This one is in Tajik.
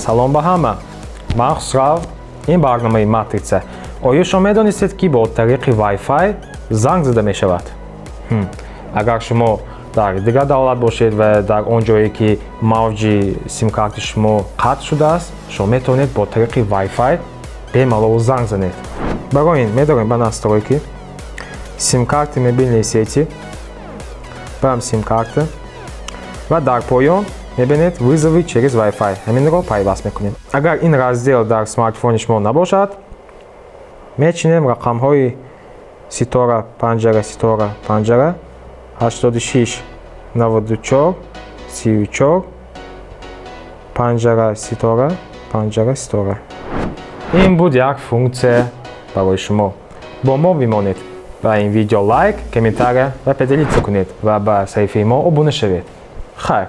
салом ба ҳама. Ман Хусрав, ин барномаи Матрица. оё шумо медонистед ки бо тариқи Wi-Fi занг зада мешавад? Агар шумо дар дигар давлат бошед ва дар он ҷое ки мавҷи сим-карти шумо қатъ шудааст, шумо метавонед бо тариқи Wi-Fi бемалол занг занед. Барои ин медорем ба настройки, сим-карти мобилни сети, барам сим-карта ва дар поён мебинед вызовы через Wi-Fi. Ҳаминро пайваст мекунем. Агар ин раздел дар смартфони шумо набошад, мечинем рақамҳои ситора панҷара ситора панҷара 86 94 34 панҷара ситора панҷара ситора. ин буд як функсия барои шумо. бо мо бимонед. ба ин видео лайк, комментария ва поделиться кунед ва ба саҳифаи мо обуна шавед. хайр.